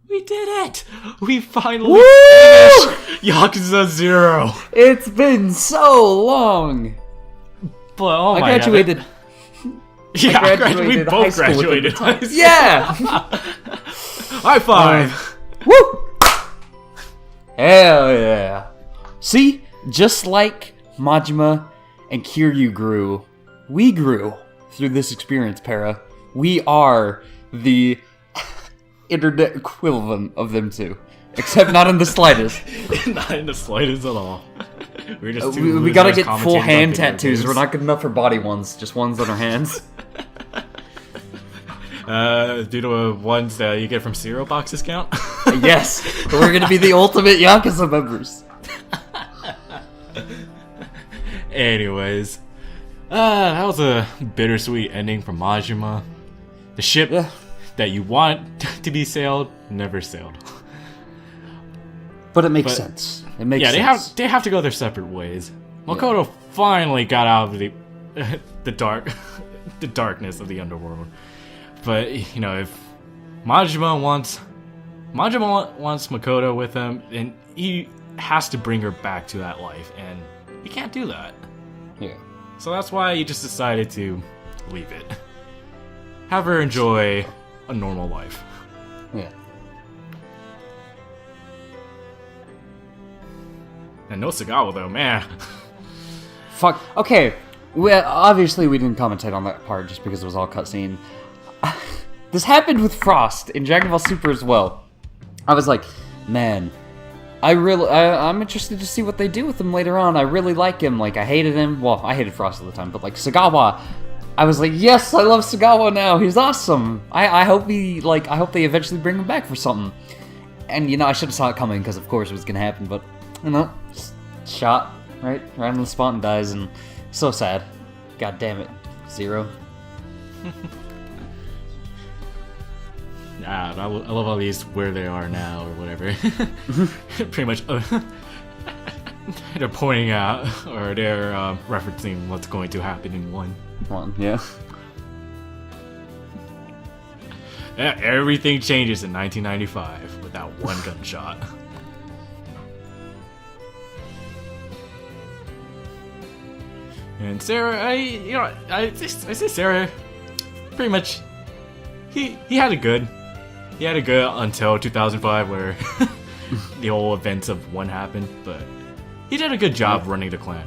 We did it! We finally Woo! finished Yakuza 0! It's been so long! But, oh my I graduated. God. Yeah, I graduated we both high school graduated. Yeah! High five! Woo! Hell yeah. See? Just like Majima and Kiryu grew, we grew through this experience, Para. We are the internet equivalent of them two. Except not in the slightest. Not in the slightest at all. We're just We gotta get full hand commentating on video tattoos. games. We're not good enough for body ones. Just ones on our hands. Due to ones that you get from cereal box discount? Yes, we're gonna be the ultimate Yakuza members. Anyways, that was a bittersweet ending for Majima. The ship that you want to be sailed never sailed. But it makes sense. It makes sense. They have to go their separate ways. Makoto finally got out of the darkness of the underworld. But you know, if Majima wants Makoto with him, and he has to bring her back to that life, and he can't do that. Yeah. So that's why he just decided to leave it. Have her enjoy a normal life. Yeah. And no Sagawa though, man. Fuck. Okay. Obviously, we didn't commentate on that part just because it was all cutscene. This happened with Frost in Dragon Ball Super as well. I was like, man, I'm interested to see what they do with him later on. I really like him. Like, I hated him. Well, I hated Frost all the time, but like Sagawa, I was like, yes, I love Sagawa now. He's awesome. I hope I hope they eventually bring him back for something. And you know, I should have saw it coming because of course it was gonna happen. But you know, just shot right on the spot and dies, and so sad. God damn it, Zero. I love all these where they are now or whatever. Pretty much, they're pointing out or they're referencing what's going to happen in one. Yeah. Yeah, everything changes in 1995 with that one gunshot. And Sarah, I say Sarah, pretty much, he had it good. He had it good until 2005, where the whole events of one happened. But he did a good job running the clan.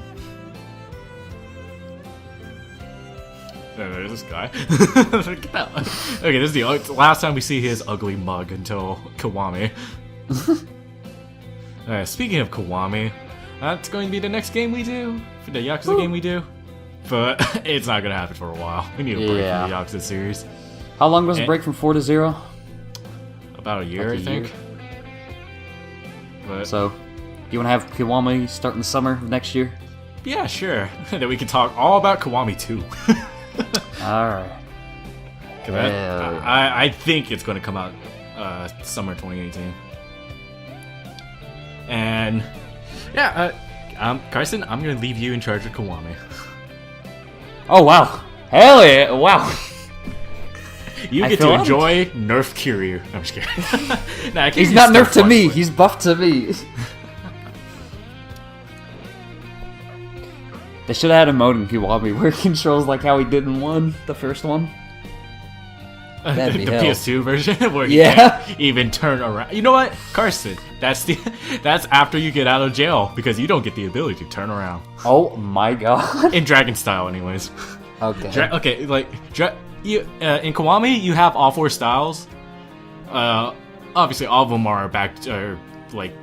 There's this guy. Get that one. Okay, this is the last time we see his ugly mug until Kiwami. Speaking of Kiwami, that's going to be the next game we do, for the Yakuza game we do. But it's not going to happen for a while. We need a break from the Yakuza series. How long was the break from 4 to 0? About a year, I think. But so, you want to have Kiwami start in the summer of next year? Yeah, sure. Then we can talk all about Kiwami 2. Alright. I think it's going to come out summer 2018. And yeah, Carson, I'm going to leave you in charge of Kiwami. Oh wow! Hell yeah! Wow. You get to enjoy Nerf Kiryu. I'm just kidding. Nah, he's not nerfed to me. He's buffed to me. They should have had a mode in Kiwami where he controls like how he did in the first one. The PS2 version where you can't even turn around. You know what, Carson? That's after you get out of jail because you don't get the ability to turn around. Oh my god! In Dragon style, anyways. Okay. Okay, like you in Kiwami, you have all 4 styles. Obviously, all of them are like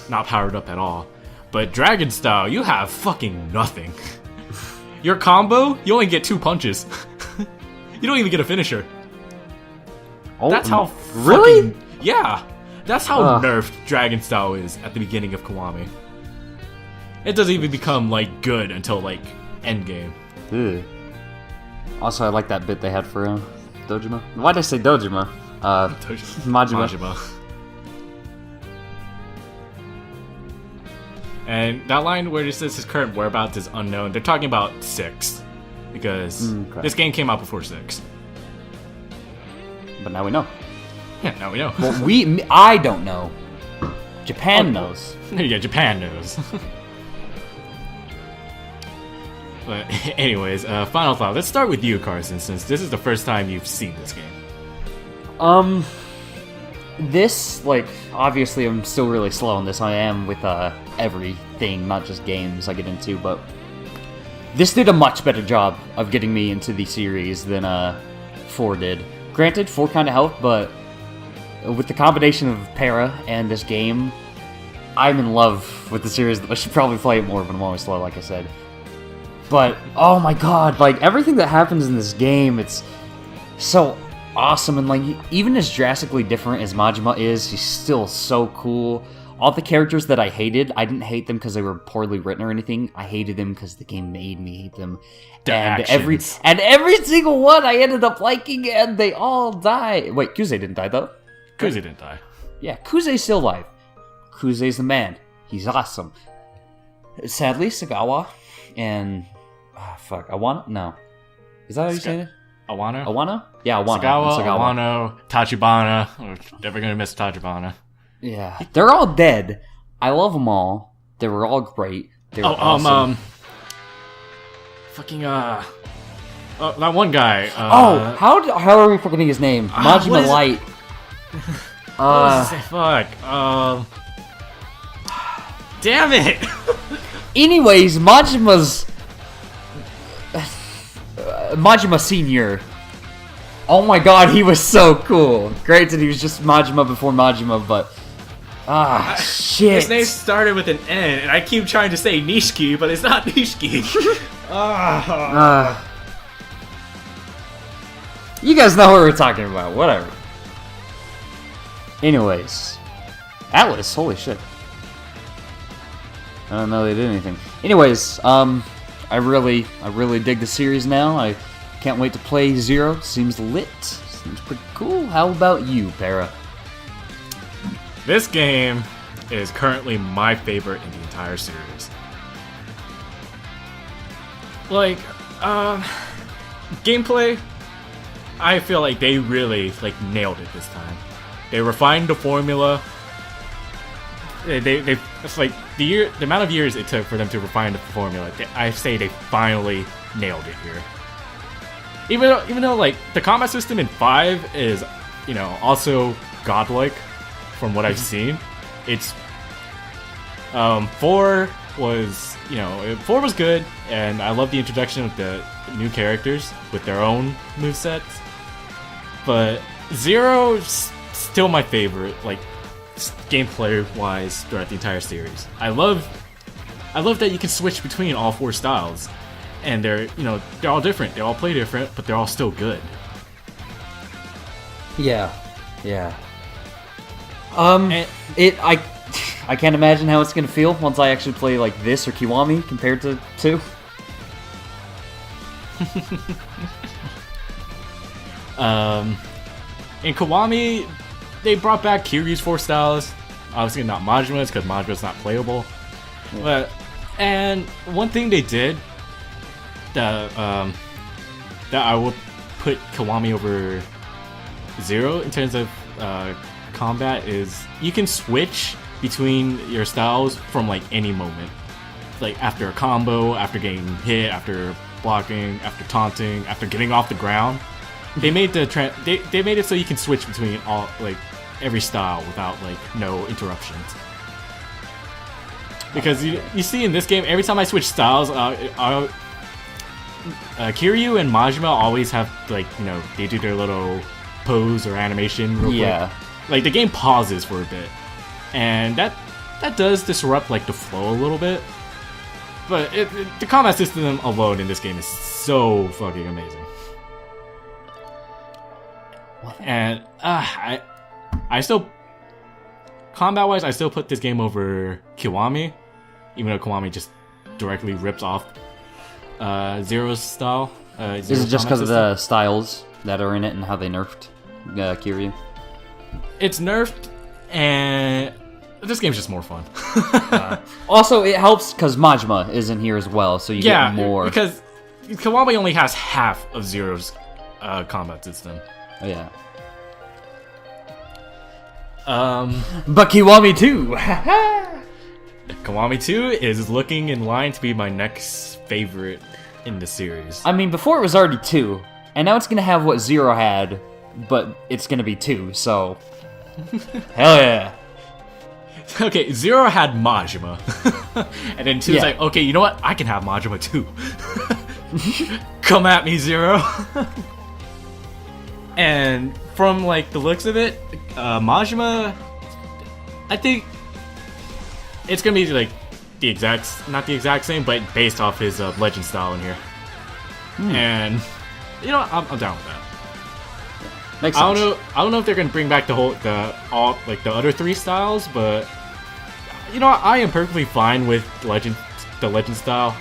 not powered up at all. But Dragon style, you have fucking nothing. Your combo, you only get 2 punches. You don't even get a finisher. Oh, that's how really? Yeah, that's how nerfed Dragon style is at the beginning of Kiwami. It doesn't even become like good until like endgame. Ew. Also, I like that bit they had for Dojima. Why did I say Dojima? Majima. And that line where it says his current whereabouts is unknown, they're talking about 6. Because this game came out before 6. But now we know. Yeah, now we know. Well, I don't know. Japan knows. Yeah, Japan knows. But anyways, final thought. Let's start with you, Carson, since this is the first time you've seen this game. This, like, obviously I'm still really slow on this. I am with everything, not just games I get into, but this did a much better job of getting me into the series than 4 did. Granted, 4 kind of helped, but with the combination of Para and this game, I'm in love with the series. I should probably play it more, but I'm always slow, like I said. But, oh my god, like, everything that happens in this game, it's so awesome. And, like, even as drastically different as Majima is, he's still so cool. All the characters that I hated, I didn't hate them because they were poorly written or anything. I hated them because the game made me hate them. And every single one I ended up liking, and they all die. Wait, Kuze didn't die, though? Kuze didn't die. Yeah, Kuze's still alive. Kuze's the man. He's awesome. Sadly, Sagawa and... Awano? No. Is that how you say it? Awano? Awano? Yeah, Awano. Sagawa, Awano, Tachibana. We're never gonna miss Tachibana. Yeah. They're all dead. I love them all. They were all great. They were awesome. That one guy. How are we forgetting his name? Majima Light. Fuck. Damn it! Anyways, Majima Senior. Oh my god, he was so cool. Granted, he was just Majima before Majima, but... shit. His name started with an N, and I keep trying to say Nishiki, but it's not Nishiki. You guys know what we're talking about, whatever. Anyways. Atlas, holy shit. I don't know they did anything. Anyways, I really dig the series now. I can't wait to play Zero. Seems lit. Seems pretty cool. How about you, Para? This game is currently my favorite in the entire series. Like, gameplay, I feel like they really nailed it this time. They refined the formula. It's like the amount of years it took for them to refine the formula. I say they finally nailed it here. Even though like the combat system in 5 is, also godlike from what I've seen. It's 4 was 4 was good, and I love the introduction of the new characters with their own movesets. But 0's still my favorite, gameplay wise throughout the entire series. I love that you can switch between all 4 styles, and they're all different. They all play different, but they're all still good. Yeah. I can't imagine how it's gonna feel once I actually play like this or Kiwami compared to 2. In Kiwami, they brought back Kiryu's 4 styles. Obviously not Majima's, because Majima's not playable. Yeah. And one thing they did that I would put Kiwami over 0 in terms of combat is you can switch between your styles from any moment. Like after a combo, after getting hit, after blocking, after taunting, after getting off the ground. They made they made it so you can switch between all every style without no interruptions. Because you see in this game, every time I switch styles, Kiryu and Majima always have they do their little pose or animation real quick. The game pauses for a bit, and that does disrupt the flow a little bit. But the combat system alone in this game is so fucking amazing. And I still, combat-wise, I still put this game over Kiwami, even though Kiwami just directly rips off Zero's style. Is it just because of the styles that are in it and how they nerfed Kiryu? It's nerfed, and this game's just more fun. Also, it helps because Majima is in here as well, so you get more. Because Kiwami only has half of Zero's combat system. Oh, yeah. But Kiwami 2! Calamity 2 is looking in line to be my next favorite in the series. I mean, before it was already 2, and now it's gonna have what Zero had, but it's gonna be 2, so... Hell yeah! Okay, Zero had Majima. And then 2 is Yeah. like, okay, you know what? I can have Majima too. Come at me, Zero. And from like the looks of it, Majima, I think it's gonna be like the exact, not the exact same, but based off his legend style in here. And you know, I'm down with that. Makes sense. I don't know if they're gonna bring back the other 3 styles, but you know, I am perfectly fine with the legend style,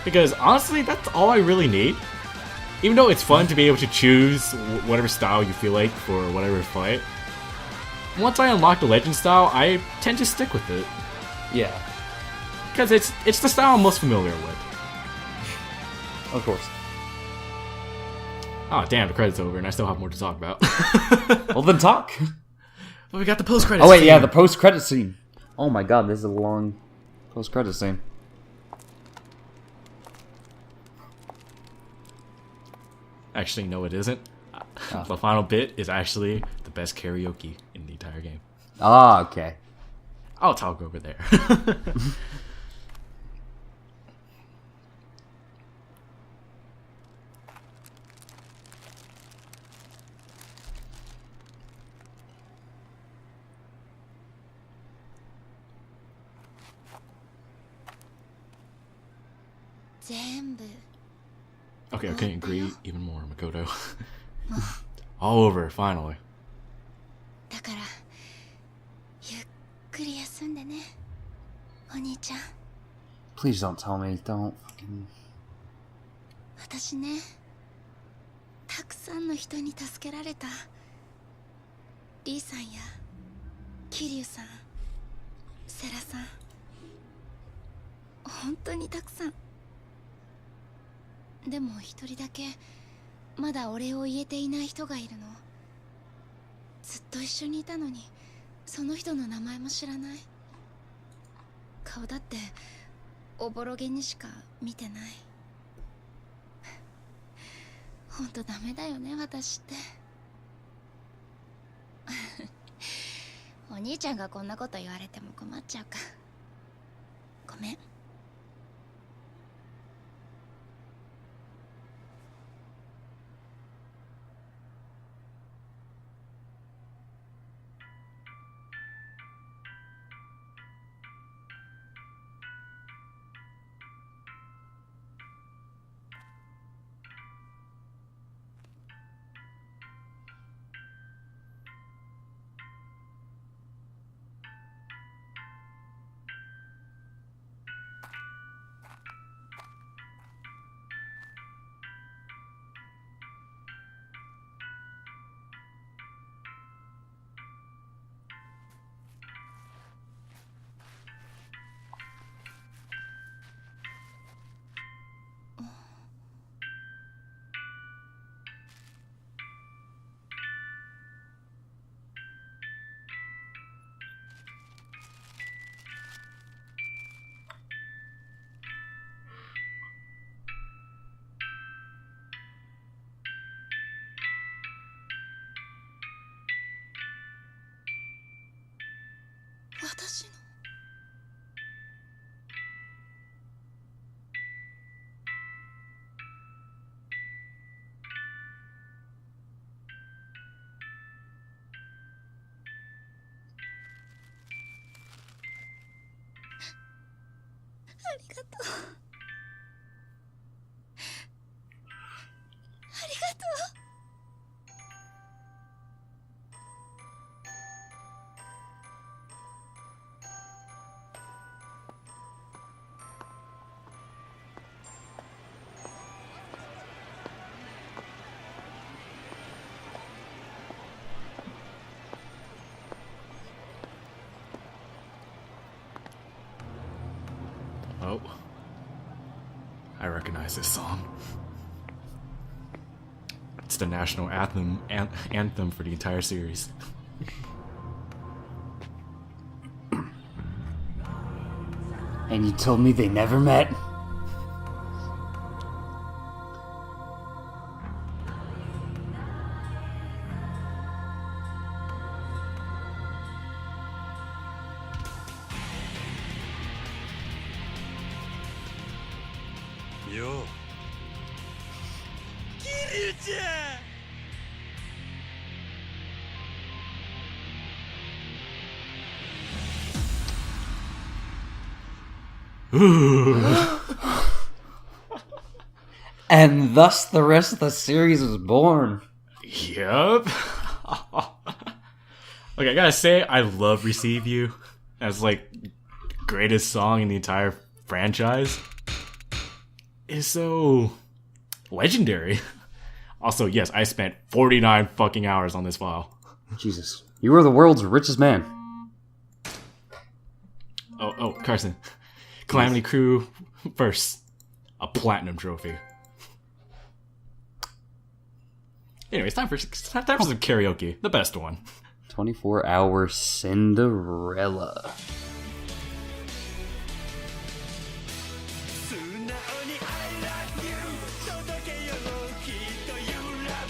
because honestly, that's all I really need. Even though it's fun to be able to choose whatever style you feel like for whatever fight, once I unlock the legend style, I tend to stick with it. Yeah. Because it's the style I'm most familiar with. Of course. Oh damn, the credits over and I still have more to talk about. Well, then talk. But we got the post-credits. Oh wait, scene. yeah, the post-credit scene. Oh my god, this is a long post-credit scene. Actually, no, it isn't. The final bit is actually the best karaoke in the entire game. Ah, okay. I'll talk over there. Okay, I couldn't agree even more, Makoto. All over, finally. だからゆっくり休んでねお兄ちゃん Please don't tell me. Don't fucking... 私ねたくさんの人に助けられたリーさんや桐生さんセラさん本当にたくさんでも一人だけまだお礼を言えていない人がいるのずっと一緒にいたのにその人の名前も知らない顔だっておぼろげにしか見てないほんとダメだよね私ってお兄ちゃんがこんなこと言われても困っちゃうかごめん私のありがとうありがとうOh. I recognize this song. It's the national anthem for the entire series. And you told me they never met? Yo. Kiryu-chan! And thus the rest of the series was born. Yup. Okay, I gotta say, I love Receive You as like greatest song in the entire franchise. It's so legendary. Also, yes, I spent 49 fucking hours on this file. Jesus. You were the world's richest man. Oh, Carson. Calamity Crew first. A platinum trophy. Anyways, time for some karaoke. The best one. 24-hour Cinderella.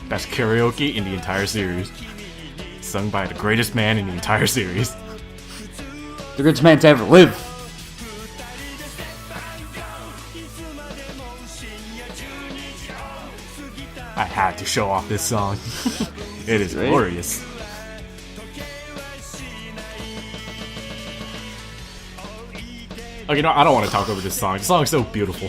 Best karaoke in the entire series. Sung by the greatest man in the entire series. The greatest man to ever live. I had to show off this song. It is glorious. Okay, no, I don't want to talk over this song. The song is so beautiful.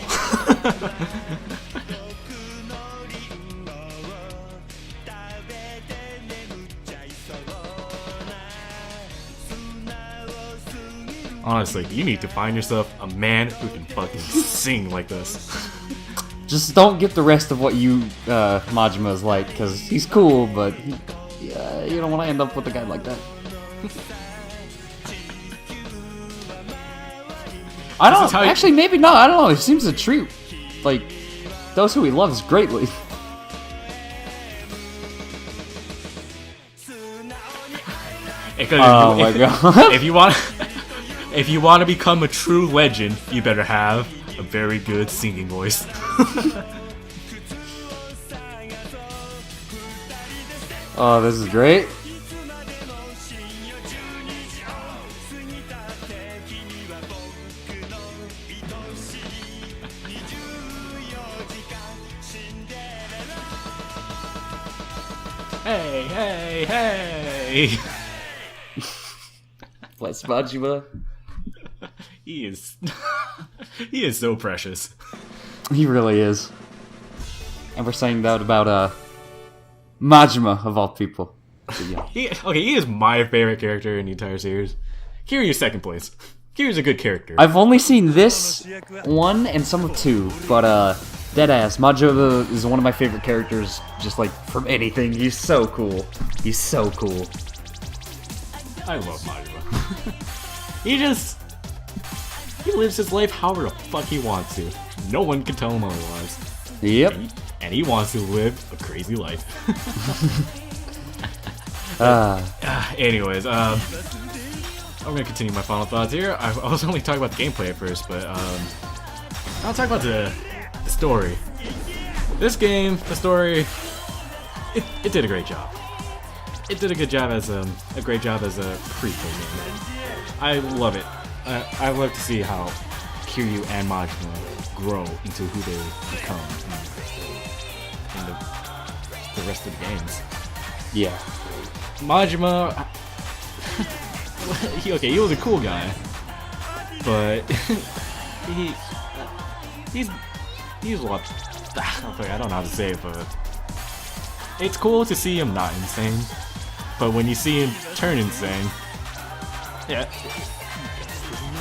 Honestly, you need to find yourself a man who can fucking sing like this. Just don't get the rest of what you, Majima is like, because he's cool, but you don't want to end up with a guy like that. I don't, actually, maybe not, I don't know, he seems to treat, like, those who he loves greatly. Oh my god. If you want to become a true legend, you better have a very good singing voice. Oh, this is great. Hey, hey, hey! Bless Majima. He is... he is so precious. He really is. And we're saying that about, Majima, of all people. So, yeah. He is my favorite character in the entire series. Kiryu's second place. Kiryu's a good character. I've only seen this one and some of two, but, deadass, Majima is one of my favorite characters, just like, from anything. He's so cool. He's so cool. I love Majima. He lives his life however the fuck he wants to. No one can tell him otherwise. Yep. And he wants to live a crazy life. Anyways, I'm gonna continue my final thoughts here. I was only talking about the gameplay at first, but I'll talk about the story. This game, the story, it did a great job. It did a good job as a great job as a prequel game. I love it. I love to see how Kiryu and Majima grow into who they become in the rest of the games. Yeah. Majima, he was a cool guy, but he's a lot. I don't know how to say it, but it's cool to see him not insane. But when you see him turn insane, yeah,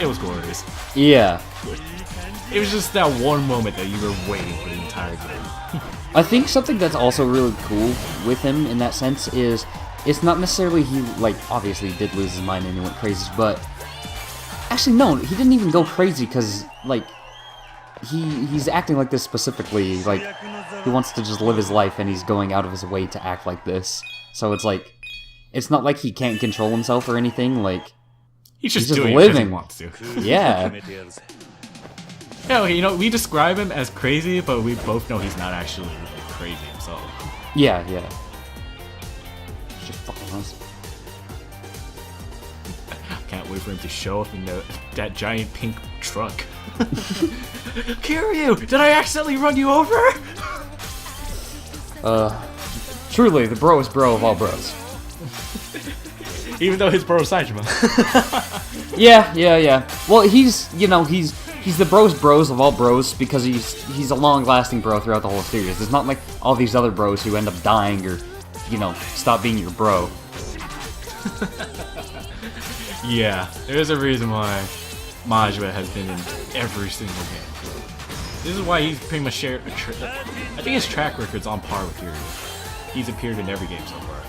it was glorious. Yeah. It was just that one moment that you were waiting for the entire game. I think something that's also really cool with him in that sense is it's not necessarily he, like, obviously he did lose his mind and he went crazy, but actually no, he didn't even go crazy because, like, he's acting like this specifically, like, he wants to just live his life and he's going out of his way to act like this. So it's like, it's not like he can't control himself or anything. Like He's just just doing it because he living. wants to. yeah, Yeah, you know, we describe him as crazy, but we both know he's not actually like, crazy himself. yeah. It's just fucking awesome. Can't wait for him to show up in that giant pink truck. Kiryu, did I accidentally run you over? Truly, the bro is bro of all bros. Even though his bro is Saejima. Yeah. Well, he's the bros of all bros because he's a long-lasting bro throughout the whole series. It's not like all these other bros who end up dying or, stop being your bro. Yeah, there's a reason why Majima has been in every single game. This is why he's pretty much shared I think his track record's on par with Kiryu. He's appeared in every game so far.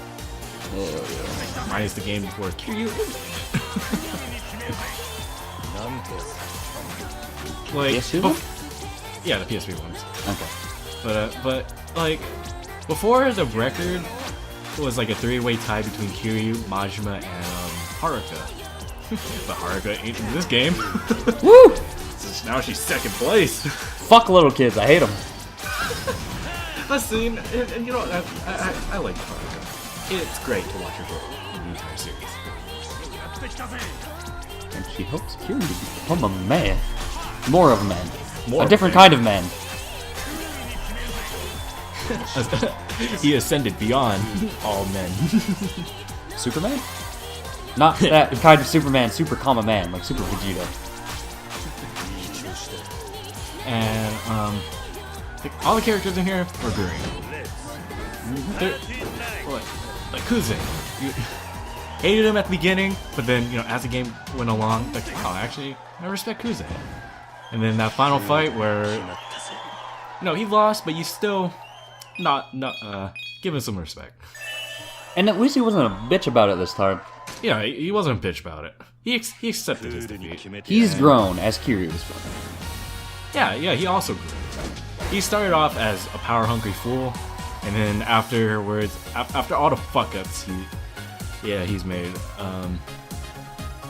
Minus the game before Kiryu. Like, PS2 one? Yeah, the PSP ones. Okay. But like, before the record was like a three-way tie between Kiryu, Majima, and Haruka. But Haruka ain't in this game. Woo! So now she's second place. Fuck little kids, I hate them. Listen, and you know, I like Haruka. It's great to watch her grow in the entire series. And she hopes Kiryu to become a man. More of a man. More a of different a man. kind of man. He ascended beyond all men. Superman? Not that kind of Superman, super comma man, like Super Vegeta. And all the characters in here were green. They're like Kuze. You hated him at the beginning, but then as the game went along, like wow, actually I respect Kuze. And then that final fight where he lost, but you still not give him some respect. And at least he wasn't a bitch about it this time. Yeah, he wasn't a bitch about it. He accepted his defeat. He's grown as Kiryu's grown. Yeah, he also grew. He started off as a power-hungry fool, and then afterwards, after all the fuck-ups he's made,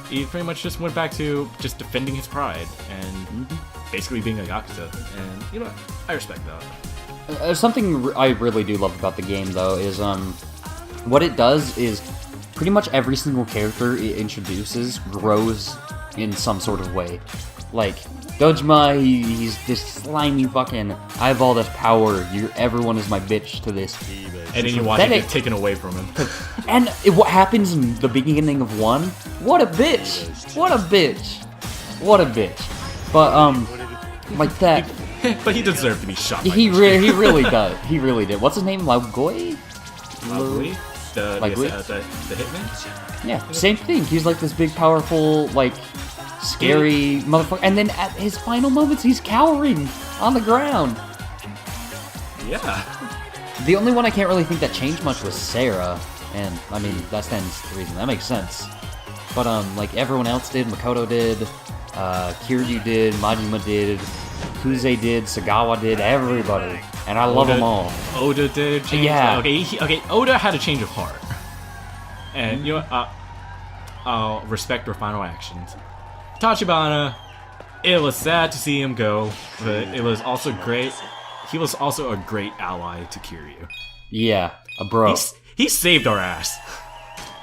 he pretty much just went back to just defending his pride and basically being a Yakuza. And I respect that. Something I really do love about the game, though, is what it does is pretty much every single character it introduces grows in some sort of way. Like, Dojima, he's this slimy fucking, I have all this power, everyone is my bitch to this. And then you watch it get taken away from him. And what happens in the beginning of 1? What a bitch! What a bitch! What a bitch. But, like that... But he deserved to be shot. He really does. He really did. What's his name? Laugoi? Laugoi? The hitman? Yeah, same thing. He's like this big, powerful, like, scary motherfucker. And then at his final moments, he's cowering on the ground. Yeah. The only one I can't really think that changed much was Sarah. And, I mean, that stands to reason. That makes sense. But, like, everyone else did. Makoto did. Kiryu did. Majima did. Kuze did. Sagawa did. Everybody. And I love them all. Oda did change. Yeah. Okay, Oda had a change of heart. And, I'll respect her final actions. Tachibana, it was sad to see him go, but it was also great. He was also a great ally to Kiryu. Yeah, a bro. He saved our ass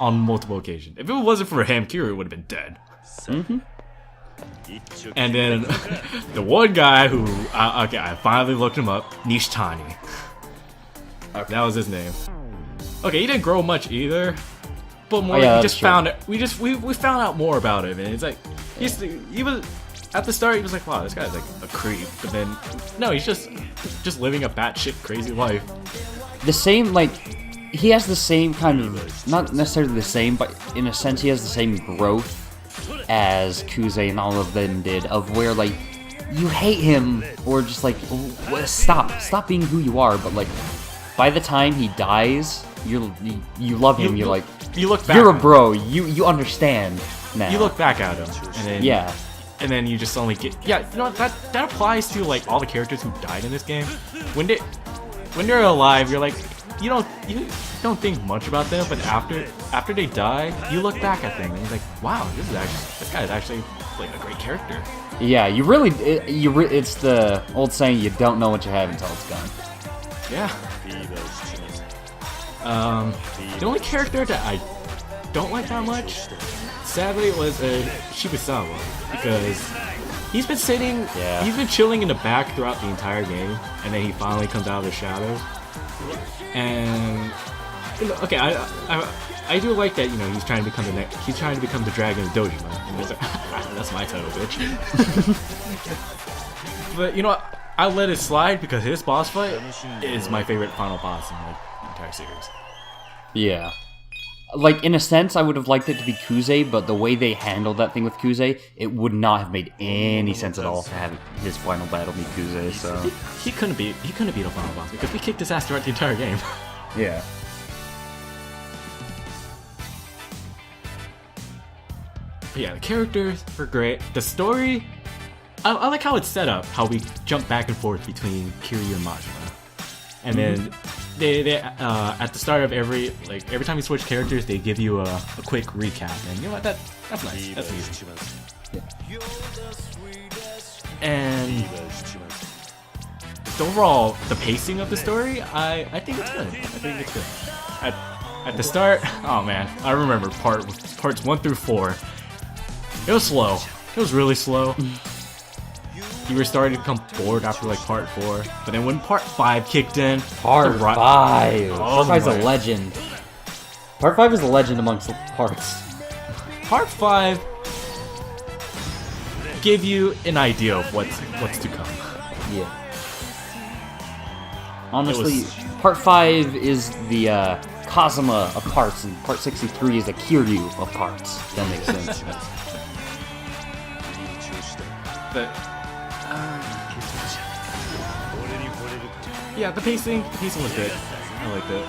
on multiple occasions. If it wasn't for him, Kiryu would have been dead. Mm-hmm. And then the one guy who, I finally looked him up, Nishitani. Okay. That was his name. Okay, he didn't grow much either, but more. Oh, yeah, we just true. found it. We found out more about him, and it's like he was at the start. He was like, wow, this guy's like a creep, but then no, he's just living a batshit crazy life. The same, like, he has the same kind of, not necessarily the same, but in a sense he has the same growth as Kuze and all of them did, of where, like, you hate him, or just like, stop being who you are, but like, by the time he dies, you love him, you're like, you look back you're a bro, you understand now. You look back at him, and then yeah. And then you just only get that applies to like all the characters who died in this game. When they're alive, you're like, you don't think much about them, but after they die, you look back at them and you're like, wow, this guy is actually like a great character. Yeah, it's the old saying, you don't know what you have until it's gone. Yeah. The only character that I don't like that much, sadly, was Shibusawa, because he's been chilling in the back throughout the entire game, and then he finally comes out of the shadows. And okay, I do like that, he's trying to become the dragon of Dojima. And like, that's my title, bitch. But you know what? I'll let it slide because his boss fight is my favorite final boss in like the entire series. Yeah. Like, in a sense, I would have liked it to be Kuze, but the way they handled that thing with Kuze, it would not have made any sense at all to have his final battle be Kuze, so... He couldn't beat the final boss because we kicked his ass throughout the entire game. Yeah. But yeah, the characters were great. The story, I like how it's set up, how we jump back and forth between Kiryu and Majima. And then they at the start of every time you switch characters, they give you a quick recap, and you know what, that's nice. That's easy. Yeah. And overall, the pacing of the story, I think it's good. At the start, oh man, I remember parts 1 through 4. It was slow. It was really slow. You were starting to become bored after like part 4, but then when part 5 kicked in, Part 5. Part 5's a legend. Part 5 is a legend amongst parts. Part 5 gave you an idea of what's to come. Yeah. Honestly, Part 5 is the Kazuma of parts, and Part 63 is the Kiryu of parts. That makes sense. But yeah, the pacing was good. I liked it.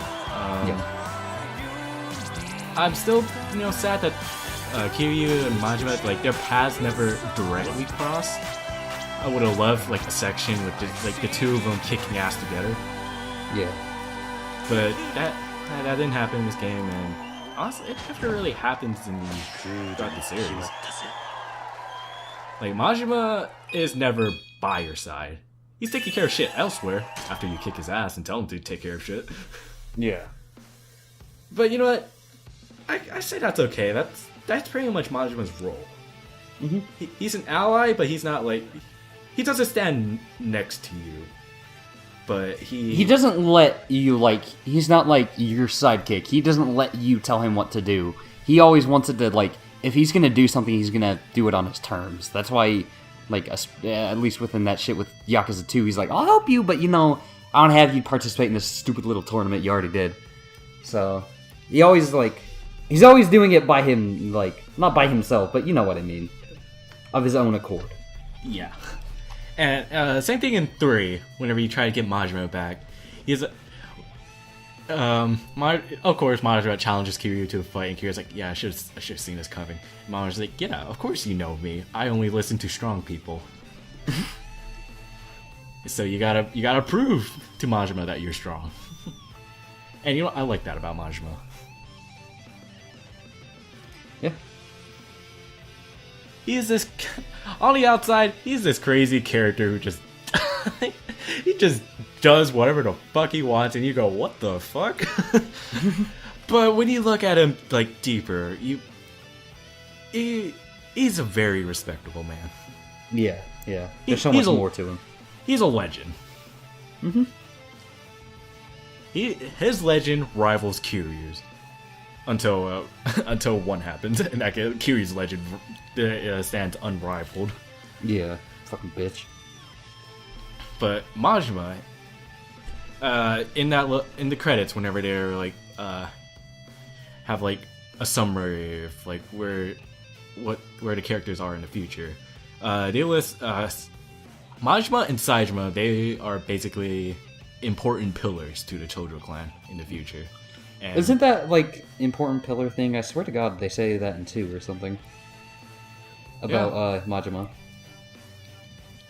I'm still, sad that Kiryu and Majima, like, their paths never directly crossed. I would have loved like a section with the two of them kicking ass together. Yeah. But that didn't happen in this game, and honestly, it never really happens throughout the series. Like, Majima is never by your side. He's taking care of shit elsewhere after you kick his ass and tell him to take care of shit. Yeah. But you know what? I say that's okay. That's pretty much Majima's role. Mm-hmm. He's an ally, but he's not like... He doesn't stand next to you. But he doesn't let you, like... He's not like your sidekick. He doesn't let you tell him what to do. He always wants it to, like... If he's gonna do something, he's gonna do it on his terms. That's why, like, at least within that shit with Yakuza 2, he's like, I'll help you, but, I don't have you participate in this stupid little tournament you already did. So, he's always doing it by him, like, not by himself, but you know what I mean. Of his own accord. Yeah. And same thing in 3, whenever you try to get Majima back. He's... of course, Majima challenges Kiryu to a fight, and Kiryu's like, yeah, I should have seen this coming. And Majima's like, yeah, of course you know me. I only listen to strong people. So you gotta prove to Majima that you're strong. And I like that about Majima. Yeah. On the outside, he's this crazy character who just... he just does whatever the fuck he wants, and you go, what the fuck? But when you look at him, like, deeper, he's a very respectable man. Yeah. There's so much more to him. He's a legend. Mm-hmm. His legend rivals Kiryu's. Until one happens, and that Kiryu's legend stands unrivaled. Yeah, fucking bitch. But Majima, in the credits, whenever they're like have like a summary of like where the characters are in the future, they list Majima and Saejima. They are basically important pillars to the Chojo clan in the future. And isn't that like important pillar thing? I swear to God, they say that in 2 or something about Majima.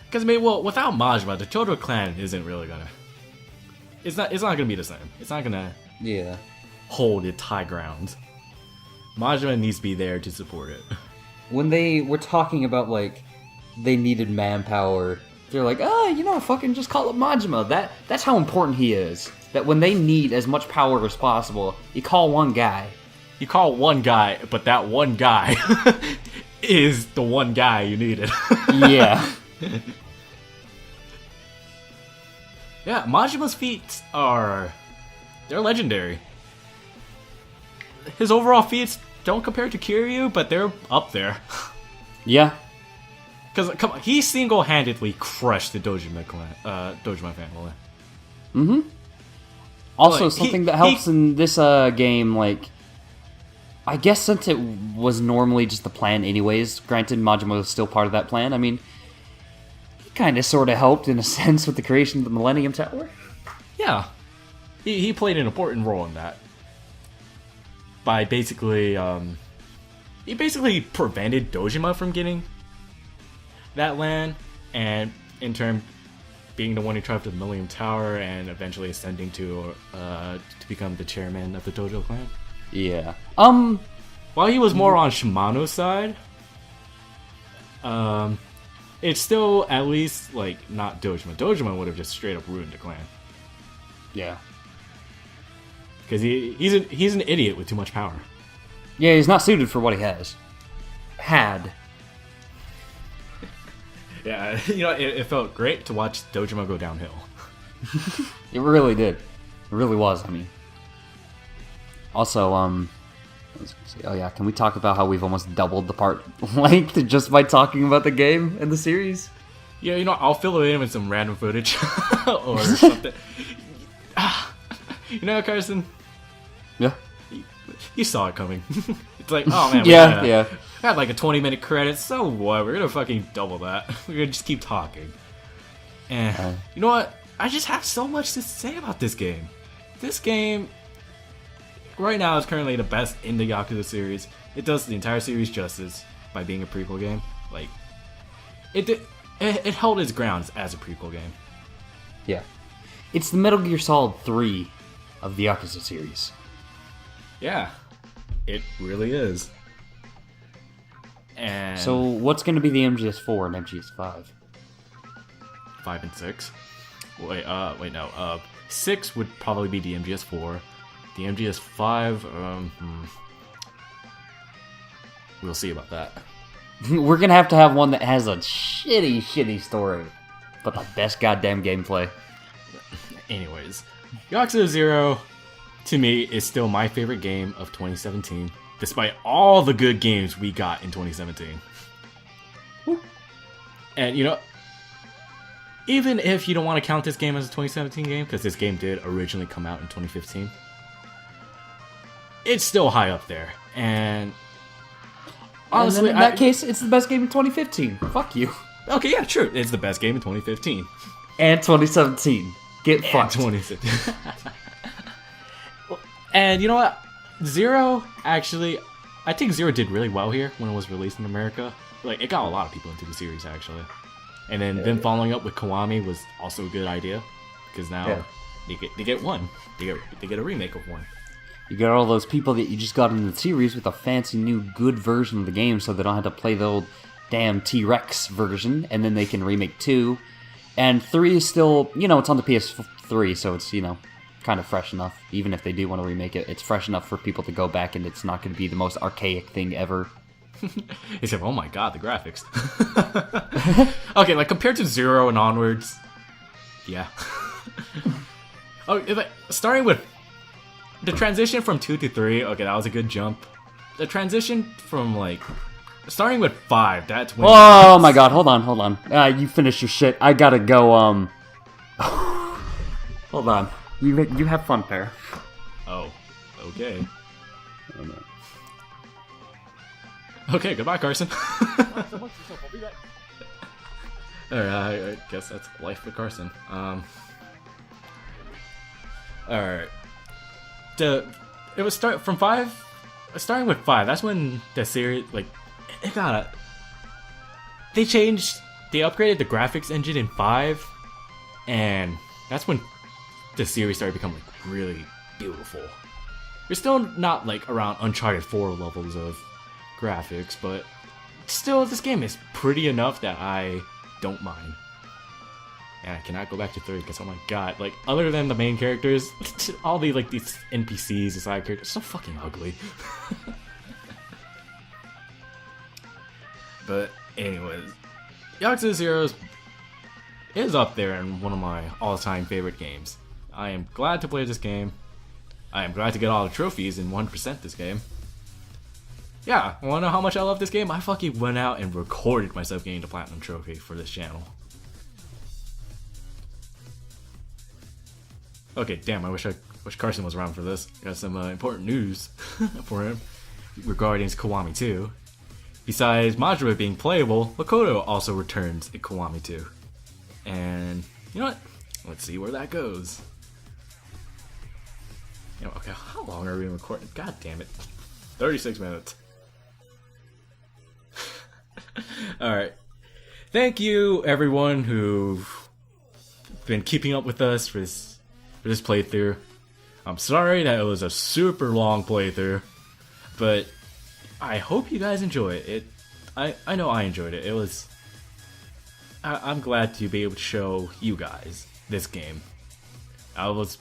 Because without Majima, the Chojo clan isn't really gonna. it's not gonna be the same. It's not gonna Yeah. hold its high ground. Majima needs to be there to support it. When they were talking about, like, they needed manpower, they're like, fucking just call it Majima. That's how important he is. That when they need as much power as possible, you call one guy. You call one guy, but that one guy is the one guy you needed. Yeah. Yeah, Majima's feats they're legendary. His overall feats don't compare to Kiryu, but they're up there. Yeah. Because, come on, he single-handedly crushed the Dojima family. Mm-hmm. Also, Like, something that helps in this game, like, I guess since it was normally just the plan anyways, granted Majima was still part of that plan, I mean, he kind of sort of helped in a sense with the creation of the Millennium Tower. Yeah. He played an important role in that. By basically, he basically prevented Dojima from getting that land, and in turn, being the one who tried to the Millennium Tower and eventually ascending to become the chairman of the Dojo clan. Yeah. While he was more on Shimano's side, it's still at least like not Dojima. Dojima would have just straight up ruined the clan. Yeah. Because he's an idiot with too much power. Yeah, he's not suited for what he had. Yeah, it felt great to watch Dojima go downhill. It really did. It really was, I mean. Also, let's see. Oh yeah, can we talk about how we've almost doubled the part length just by talking about the game and the series? Yeah, I'll fill it in with some random footage or something. Carson? Yeah. You saw it coming. It's like, oh man, we had like a 20-minute credit, so what? We're gonna fucking double that. We're gonna just keep talking. And you know what? I just have so much to say about this game. This game, right now, is currently the best in the Yakuza series. It does the entire series justice by being a prequel game. Like, it held its grounds as a prequel game. Yeah. It's the Metal Gear Solid 3 of the Yakuza series. Yeah, it really is. And so, what's going to be the MGS4 and MGS5? 5 and 6. Wait, no. 6 would probably be the MGS4. The MGS5, we'll see about that. We're going to have one that has a shitty story, but the best goddamn gameplay. Anyways, Yakuza 0, to me, is still my favorite game of 2017, despite all the good games we got in 2017. Woo. And, even if you don't want to count this game as a 2017 game, because this game did originally come out in 2015, it's still high up there. And honestly, in that case, it's the best game in 2015. Fuck you. Okay, yeah, true. It's the best game in 2015. And 2017. Get fucked. 2017. And you know what? Zero, actually, I think Zero did really well here when it was released in America. Like, it got a lot of people into the series, actually. And then following up with Kiwami was also a good idea, because now they get one. They get a remake of one. You got all those people that you just got in the series with a fancy new good version of the game, so they don't have to play the old damn T-Rex version, and then they can remake 2. And 3 is still, it's on the PS3, so it's, kind of fresh enough. Even if they do want to remake it, it's fresh enough for people to go back, and it's not going to be the most archaic thing ever. He said, oh my god, the graphics. Okay, like, compared to 0 and onwards, yeah. Starting with the transition from 2 to 3, okay, that was a good jump. The transition from, starting with 5, that's when... Oh my god, hold on. You finish your shit. I gotta go, Hold on. You have fun, Pear. Oh, okay. Okay, goodbye, Carson. Alright, I guess that's life with Carson. Alright. It was from 5. Starting with 5, that's when the series, they upgraded the graphics engine in 5, and that's when the series started becoming like really beautiful. We're still not like around Uncharted 4 levels of graphics, but still this game is pretty enough that I don't mind. And I cannot go back to 3 because, oh my god, like, other than the main characters, all the, like, these NPCs, the side characters, so fucking ugly. But, anyways, Yakuza 0 is up there in one of my all-time favorite games. I am glad to play this game. I am glad to get all the trophies and 1% this game. Yeah, wanna know how much I love this game? I fucking went out and recorded myself getting the Platinum Trophy for this channel. Okay, damn, I wish Carson was around for this. Got some important news for him regarding Kiwami 2. Besides Majima being playable, Makoto also returns in Kiwami 2. And, you know what? Let's see where that goes. You know, okay, how long are we recording? God damn it. 36 minutes. Alright. Thank you, everyone who've been keeping up with us for this playthrough. I'm sorry that it was a super long playthrough, but I hope you guys enjoy it. I know I enjoyed it. It was... I'm glad to be able to show you guys this game. I was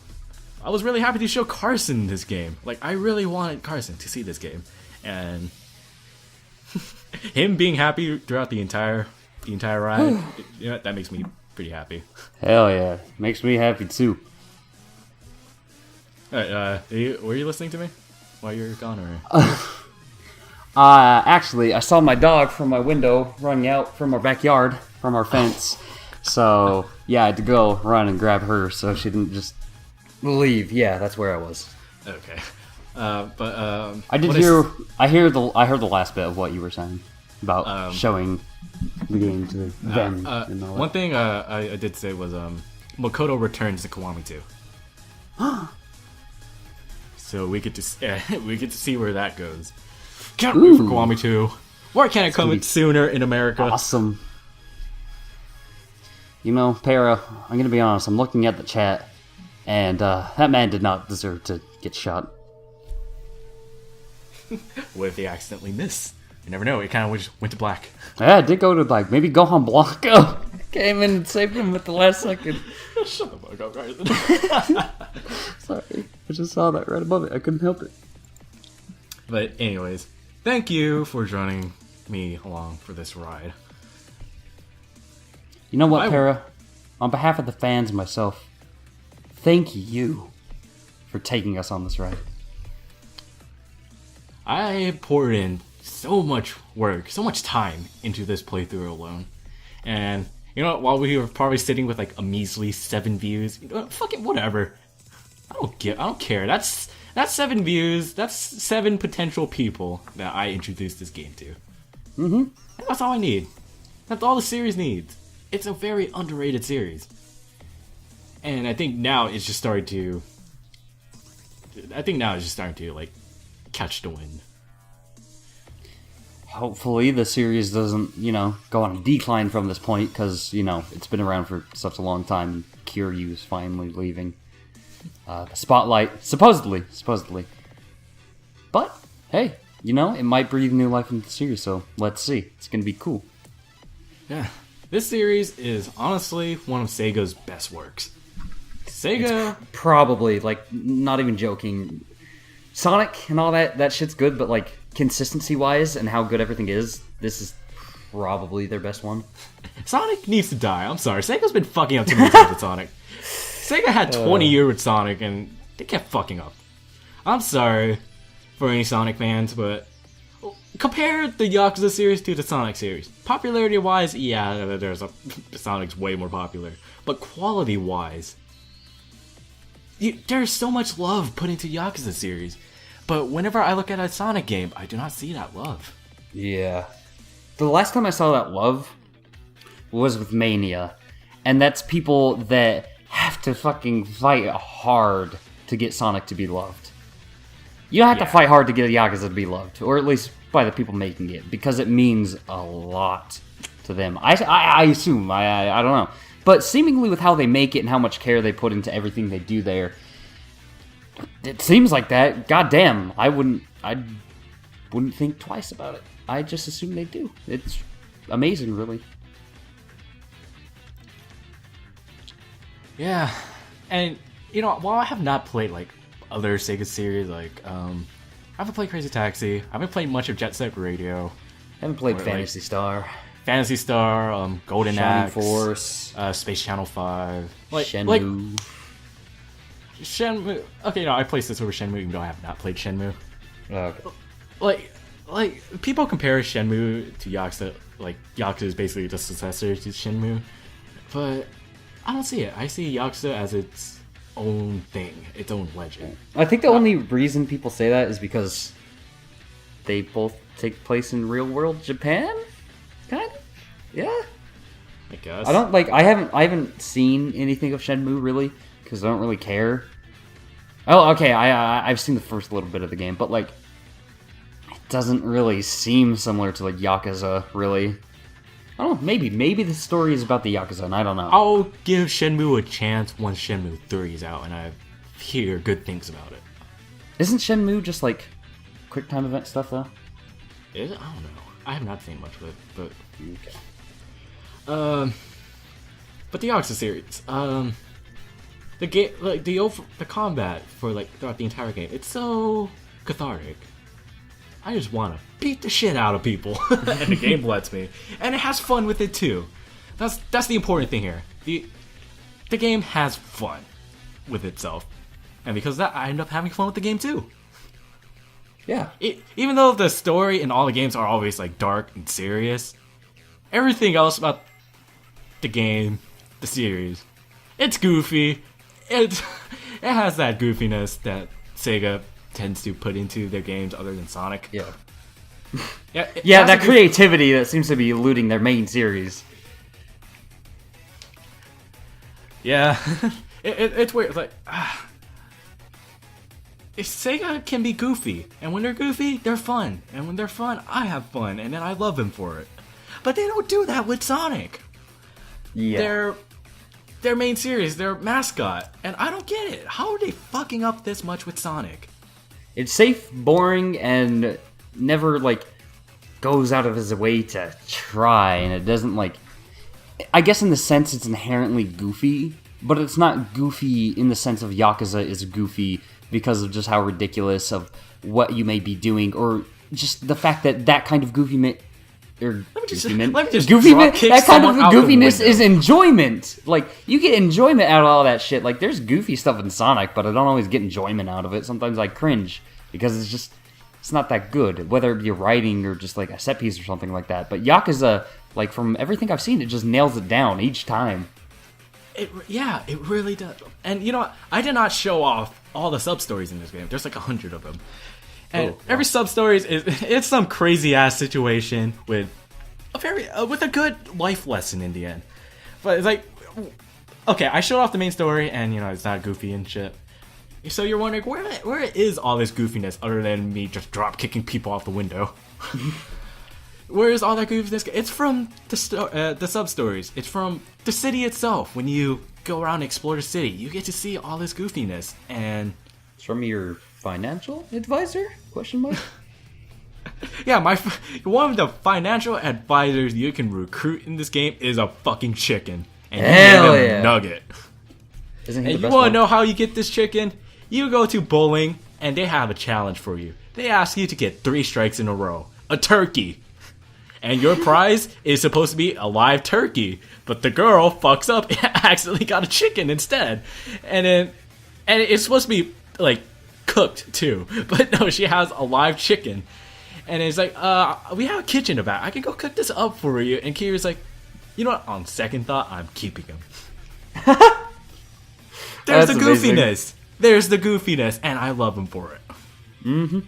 really happy to show Carson this game. Like, I really wanted Carson to see this game. And him being happy throughout the entire ride, you know, that makes me pretty happy. Hell yeah. Makes me happy too. Alright, were you listening to me while you were gone, or? Actually, I saw my dog from my window running out from our backyard, from our fence. So, yeah, I had to go run and grab her so she didn't just leave. Yeah, that's where I was. Okay. I heard the last bit of what you were saying about showing the game to them and all that. One thing I did say was Makoto returns to Kiwami 2. So we get to see where that goes. Can't wait for Kiwami 2. Why can't it come sooner in America? Awesome. You know, Para, I'm gonna be honest. I'm looking at the chat, and that man did not deserve to get shot. What if they accidentally miss? You never know. It kind of just went to black. Yeah, it did go to black. Maybe Gohan Blanco came in and saved him at the last second. Shut the fuck up, Carson. Sorry, I just saw that right above it. I couldn't help it. But anyways, thank you for joining me along for this ride. You know what, Para? On behalf of the fans and myself, thank you for taking us on this ride. I poured in so much work, so much time into this playthrough alone. And, you know, while we were probably sitting with like a measly 7 views, you know, fucking whatever. I don't care. That's 7 views. That's 7 potential people that I introduced this game to. Mm-hmm. That's all I need. That's all the series needs. It's a very underrated series. And I think now it's just starting to... like, catch the wind. Hopefully the series doesn't, you know, go on a decline from this point, because, you know, it's been around for such a long time. Kiryu's finally leaving the spotlight, supposedly. But, hey, you know, it might breathe new life into the series, so let's see. It's gonna be cool. Yeah. This series is honestly one of Sega's best works. Sega... It's probably, like, not even joking. Sonic and all that shit's good, but, like, consistency-wise and how good everything is, this is probably their best one. Sonic needs to die. I'm sorry. Sega's been fucking up too many times with Sonic. Sega had 20 years with Sonic, and they kept fucking up. I'm sorry for any Sonic fans, but compare the Yakuza series to the Sonic series. Popularity-wise, yeah, Sonic's way more popular. But quality-wise, there's so much love put into Yakuza series. But whenever I look at a Sonic game, I do not see that love. Yeah. The last time I saw that love was with Mania. And that's people that have to fucking fight hard to get Sonic to be loved. You have to fight hard to get a Yakuza to be loved. Or at least by the people making it. Because it means a lot to them. I assume. I don't know. but seemingly with how they make it and how much care they put into everything they do there, it seems like that. Goddamn, I wouldn't think twice about it. I just assume they do. It's amazing, really. Yeah, and you know, while I have not played like other Sega series, like I haven't played Crazy Taxi, I haven't played much of Jet Set Radio, Haven't played Phantasy Star, Golden Shining Axe, Force, Space Channel 5, Shenmue. Shenmue. Okay, no, I placed this over Shenmue, even though I have not played Shenmue. Okay. Like people compare Shenmue to Yakuza. Like Yakuza is basically the successor to Shenmue, but I don't see it. I see Yakuza as its own thing, its own legend. I think the only reason people say that is because they both take place in real world Japan. Kind of. Yeah. I guess. I haven't seen anything of Shenmue really because I don't really care. Oh, okay. I've seen the first little bit of the game, but like, it doesn't really seem similar to like Yakuza, really. I don't know. Maybe the story is about the Yakuza, and I don't know. I'll give Shenmue a chance once Shenmue 3 is out, and I hear good things about it. Isn't Shenmue just like quick time event stuff though? Is it? I don't know. I have not seen much of it, but Okay. But the Yakuza series, the game, like the combat for like throughout the entire game, it's so cathartic. I just want to beat the shit out of people, and the game lets me, and it has fun with it too. That's the important thing here. The game has fun with itself, and because of that, I end up having fun with the game too. Yeah. Even though the story in all the games are always like dark and serious, everything else about the game, the series, it's goofy. It has that goofiness that Sega tends to put into their games other than Sonic. Yeah. Yeah, That creativity that seems to be eluding their main series. Yeah. It's weird. It's like, Sega can be goofy, and when they're goofy, they're fun. And when they're fun, I have fun, and then I love them for it. But they don't do that with Sonic. Yeah. Their main series, their mascot, and I don't get it. How are they fucking up this much with Sonic? It's safe, boring, and never, like, goes out of his way to try, and it doesn't, like... I guess in the sense it's inherently goofy, but it's not goofy in the sense of Yakuza is goofy because of just how ridiculous of what you may be doing, or just the fact that that kind of goofiness... That kind of goofiness is enjoyment. Like, you get enjoyment out of all that shit. Like, there's goofy stuff in Sonic, but I don't always get enjoyment out of it. Sometimes I cringe because it's not that good, whether it be writing or just like a set piece or something like that. But Yakuza, like, from everything I've seen, it just nails it down each time. It really does. And you know what? I did not show off all the sub stories in this game. There's like 100 of them. And every sub story it's some crazy ass situation with a good life lesson in the end. But it's like, okay, I showed off the main story, and you know it's not goofy and shit. So you're wondering where is all this goofiness other than me just drop kicking people off the window? Where is all that goofiness? It's from the sub stories. It's from the city itself. When you go around and explore the city, you get to see all this goofiness, and it's from your financial advisor? Question mark. Yeah, one of the financial advisors you can recruit in this game is a fucking chicken, and you name him Nugget. Isn't he and you want to know how you get this chicken? You go to bowling, and they have a challenge for you. They ask you to get 3 strikes in a row, a turkey, and your prize is supposed to be a live turkey, but the girl fucks up and accidentally got a chicken instead, and it's supposed to be like cooked too, but no, she has a live chicken. And it's like, we have a kitchen about. I can go cook this up for you. And Kira's like, you know what? On second thought, I'm keeping him. There's the goofiness. Amazing. There's the goofiness, and I love him for it. Mm-hmm.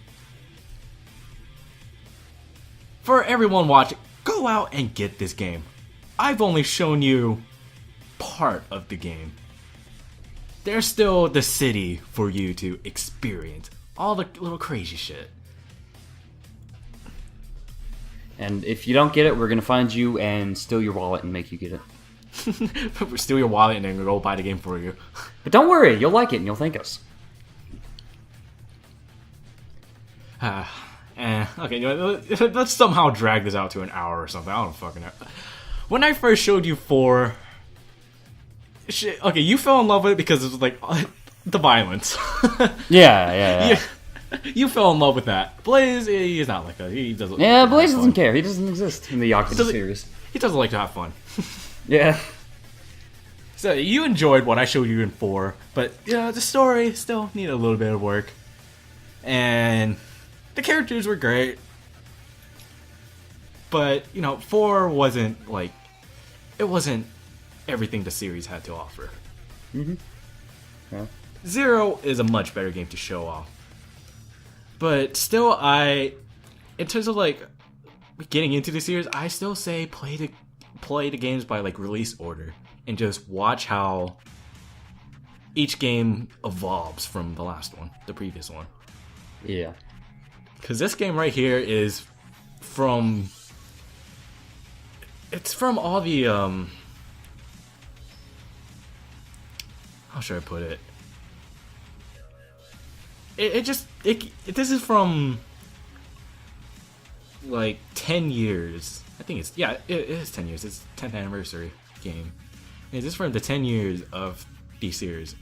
For everyone watching, go out and get this game. I've only shown you part of the game. There's still the city for you to experience. All the little crazy shit. And if you don't get it, we're going to find you and steal your wallet and make you get it. Steal your wallet and then go buy the game for you. But don't worry, you'll like it and you'll thank us. Okay, let's somehow drag this out to an hour or something. I don't fucking know. When I first showed you 4, okay, you fell in love with it because it was like the violence. Yeah. You fell in love with that. Blaze, he's not like that. He doesn't. Yeah, Blaze doesn't care. He doesn't exist in the Yakuza series. He doesn't like to have fun. Yeah. So you enjoyed what I showed you in 4, but the story still needed a little bit of work, and the characters were great. But 4 wasn't like it wasn't everything the series had to offer. Mm-hmm. Yeah. 0 is a much better game to show off. But still, in terms of like getting into the series, I still say play the games by like release order and just watch how each game evolves from the last one, the previous one. Yeah. Because this game right here is from all the how should I put it? This is from like 10 years. I think it is 10 years. It's 10th anniversary game. And this is from the 10 years of the series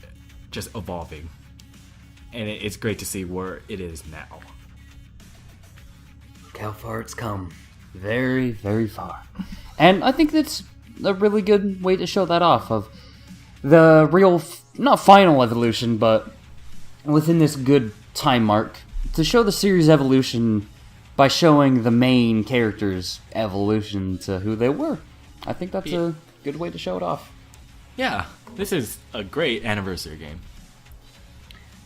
just evolving. And it's great to see where it is now. How far it's come. Very, very far. And I think that's a really good way to show that off of the real, not final evolution, but within this good time mark, to show the series evolution by showing the main characters' evolution to who they were. I think that's a good way to show it off. Yeah, this is a great anniversary game.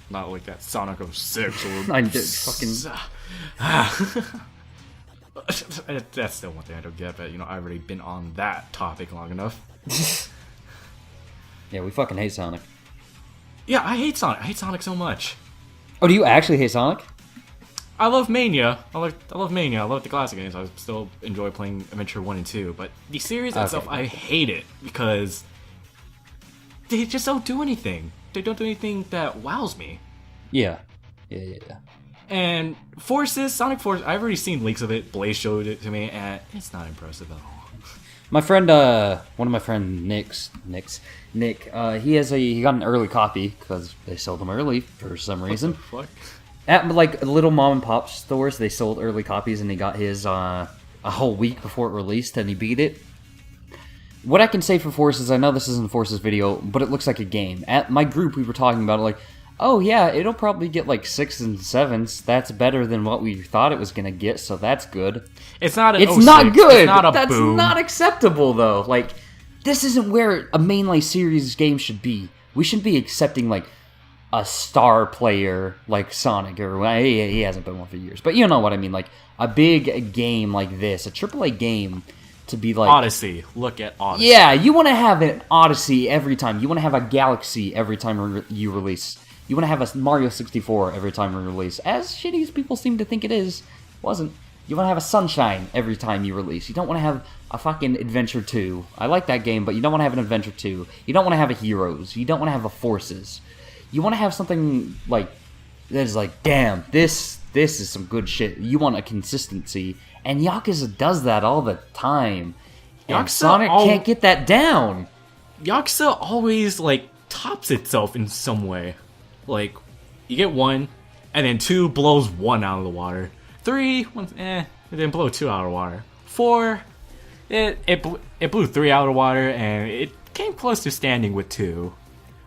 Not like that Sonic 06 or... I did fucking... That's still one thing I don't get, but I've already been on that topic long enough. Yeah, we fucking hate Sonic. Yeah, I hate Sonic. I hate Sonic so much. Oh, do you actually hate Sonic? I love Mania. I love Mania. I love the classic games. I still enjoy playing Adventure 1 and 2, but the series itself, I hate it because they just don't do anything. They don't do anything that wows me. Yeah. And Sonic Forces, I've already seen leaks of it. Blaze showed it to me, and it's not impressive at all. My friend, one of my friend Nick, he got an early copy because they sold them early for some reason. What the fuck? At like little mom and pop stores, they sold early copies, and he got his a whole week before it released, and he beat it. What I can say for Forces, I know this isn't a Forces video, but it looks like a game. At my group, we were talking about it, like, oh yeah, it'll probably get like 6s and 7s. That's better than what we thought it was gonna get, so that's good. It's not. It's 06. not good. It's not a That's boom. not acceptable, though. Like, this isn't where a mainline series game should be. We shouldn't be accepting like a star player like Sonic, or well, he hasn't been one for years, but you know what I mean. Like a big game like this, a AAA game, to be like Odyssey. Look at Odyssey. Yeah, you want to have an Odyssey every time. You want to have a Galaxy every time you release. You want to have a Mario 64 every time we release. As shitty as people seem to think it is, wasn't. You want to have a Sunshine every time you release. You don't want to have a fucking Adventure 2. I like that game, but you don't want to have an Adventure 2. You don't want to have a Heroes. You don't want to have a Forces. You want to have something like that is like, damn, this is some good shit. You want a consistency, and Yakuza does that all the time. And Sonic can't get that down. Yakuza always like tops itself in some way. Like, you get 1, and then 2 blows 1 out of the water. 3, it didn't blow 2 out of the water. 4, it blew 3 out of the water, and it came close to standing with 2.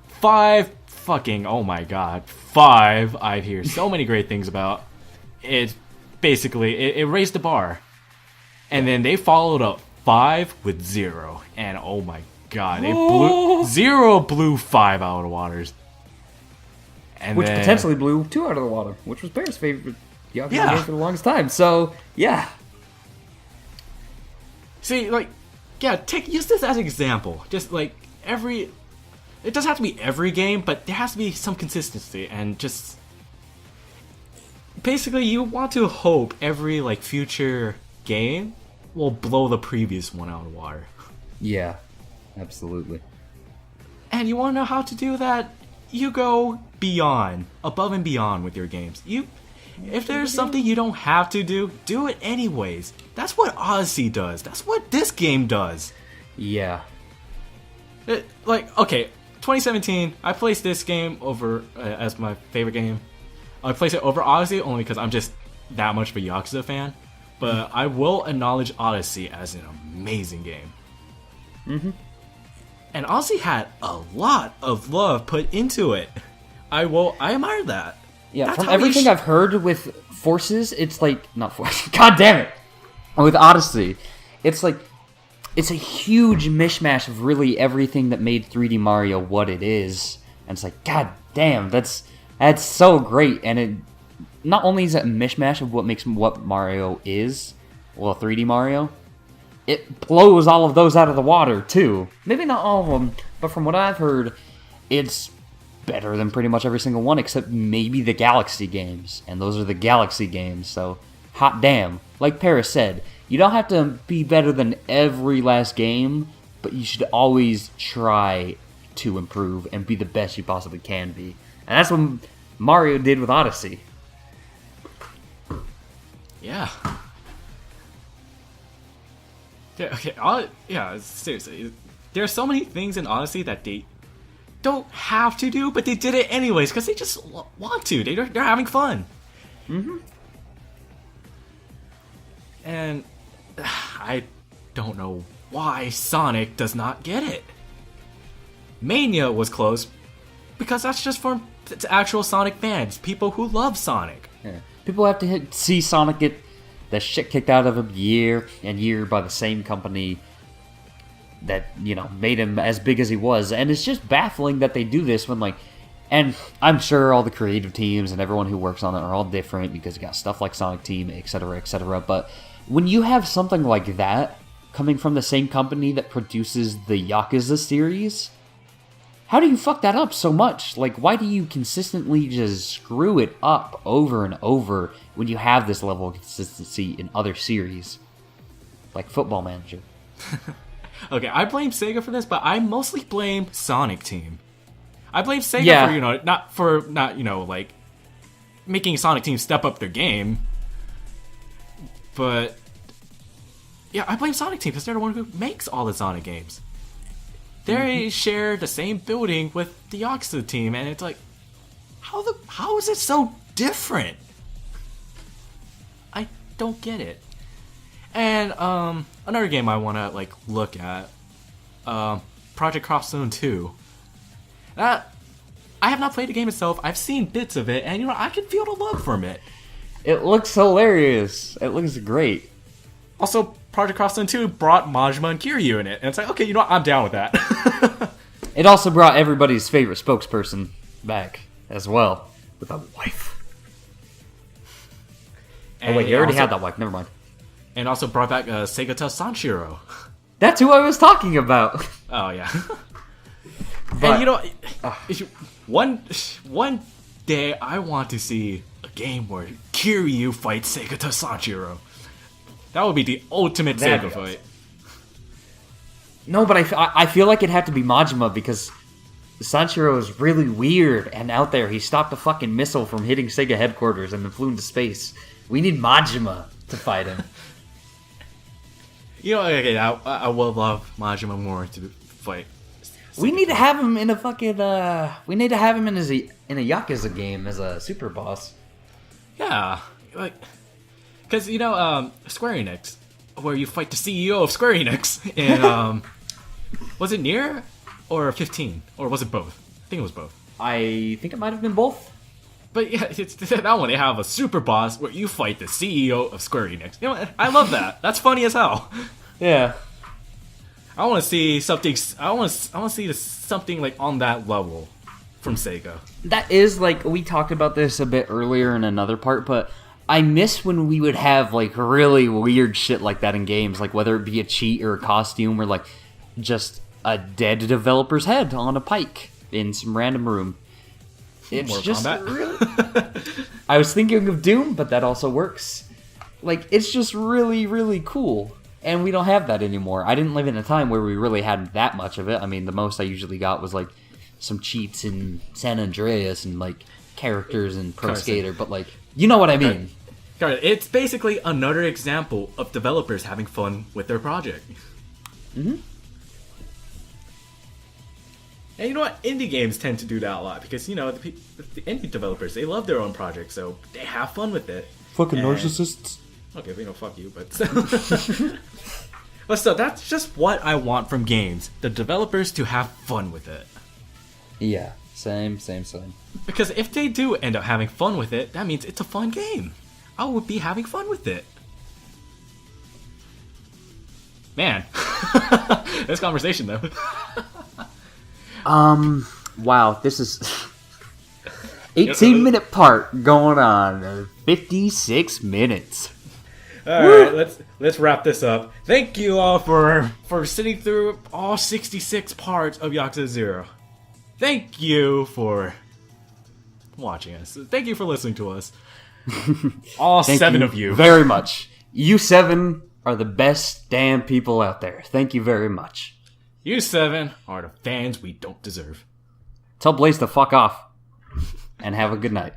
5, fucking, oh my god. 5, I hear so many great things about. It basically, it raised the bar. And then they followed up 5 with 0. And oh my god, 0 blew 5 out of the waters. And which then, potentially blew 2 out of the water, which was Bear's favorite Yakuza game for the longest time. So, yeah. See, like, yeah, use this as an example. Just like it doesn't have to be every game, but there has to be some consistency, and just basically you want to hope every like future game will blow the previous one out of the water. Yeah. Absolutely. And you want to know how to do that? You go beyond, above and beyond with your games. If there's something you don't have to do it anyways. That's what Odyssey does. That's what this game does. Yeah. Okay, 2017, I placed this game over as my favorite game. I placed it over Odyssey only because I'm just that much of a Yakuza fan. But I will acknowledge Odyssey as an amazing game. Mm-hmm. And Odyssey had a lot of love put into it. I admire that. Yeah, That's from how you everything I've heard with Forces, it's like... Not Forces. God damn it! With Odyssey, it's like... It's a huge mishmash of really everything that made 3D Mario what it is. And it's like, god damn, that's so great. And it not only is it a mishmash of what makes what Mario is, well, 3D Mario, it blows all of those out of the water, too. Maybe not all of them, but from what I've heard, it's better than pretty much every single one, except maybe the Galaxy games. And those are the Galaxy games, so hot damn. Like Paris said, you don't have to be better than every last game, but you should always try to improve and be the best you possibly can be. And that's what Mario did with Odyssey. Yeah. Yeah, okay, seriously. There are so many things in Odyssey that they don't have to do, but they did it anyways, because they just want to. They're having fun. Mm-hmm. And I don't know why Sonic does not get it. Mania was close because that's just for actual Sonic fans, people who love Sonic. Yeah. People have to see Sonic get the shit kicked out of him year and year by the same company that, made him as big as he was. And it's just baffling that they do this when, and I'm sure all the creative teams and everyone who works on it are all different because you got stuff like Sonic Team, etc., but when you have something like that coming from the same company that produces the Yakuza series, how do you fuck that up so much? Why do you consistently just screw it up over and over when you have this level of consistency in other series? Like Football Manager. Okay, I blame Sega for this, but I mostly blame Sonic Team. I blame Sega for, making Sonic Team step up their game. But, yeah, I blame Sonic Team because they're the one who makes all the Sonic games. They share the same building with the Yakuza team, and it's like, how is it so different? I don't get it. And another game I want to look at, Project Cross Zone 2. I have not played the game itself. I've seen bits of it, and I can feel the love from it. It looks hilarious. It looks great. Also, Project Cross Zone 2 brought Majima and Kiryu in it, and it's like, okay, I'm down with that. It also brought everybody's favorite spokesperson back as well, with a wife. And wait, you already had that wife. Never mind. And also brought back SEGA Sanshiro. That's who I was talking about. Oh yeah. But, and one day I want to see a game where Kiryu fights SEGA Sanshiro. That would be the ultimate Sega fight. No, but I feel like it'd have to be Majima because Sanshiro is really weird and out there. He stopped a fucking missile from hitting Sega headquarters and then flew into space. We need Majima to fight him. I will love Majima more to fight. We need to have him in a fucking. We need to have him in a Yakuza game as a super boss. Yeah, because Square Enix, where you fight the CEO of Square Enix, and was it Nier or 15, or was it both? I think it was both. I think it might have been both. But yeah, it's that one. They have a super boss where you fight the CEO of Square Enix. I love that. That's funny as hell. Yeah. I want to see something. I want to see something on that level from Sega. That is we talked about this a bit earlier in another part, but I miss when we would have really weird shit like that in games, whether it be a cheat or a costume or just a dead developer's head on a pike in some random room. It's More just combat. really. I was thinking of Doom, but that also works. It's just really, really cool. And we don't have that anymore. I didn't live in a time where we really had that much of it. I mean, the most I usually got was, like, some cheats in San Andreas and, like, characters in Pro Skater. But, like, you know what I mean. It's basically another example of developers having fun with their project. Mm-hmm. And you know what? Indie games tend to do that a lot because, you know, the indie developers, they love their own project, so they have fun with it. Fucking narcissists. Okay, we don't fuck you, but... But still, that's just what I want from games. The developers to have fun with it. Yeah, same. Because if they do end up having fun with it, that means it's a fun game. I would be having fun with it. Man. This conversation, though. Wow, this is 18-minute part going on 56 minutes. Alright, let's wrap this up. Thank you all for sitting through all 66 parts of Yakuza 0. Thank you for watching us. Thank you for listening to us. All Thank 7 of you. Very much. You 7 are the best damn people out there. Thank you very much. You 7 are the fans we don't deserve. Tell Blaze to fuck off. And have a good night.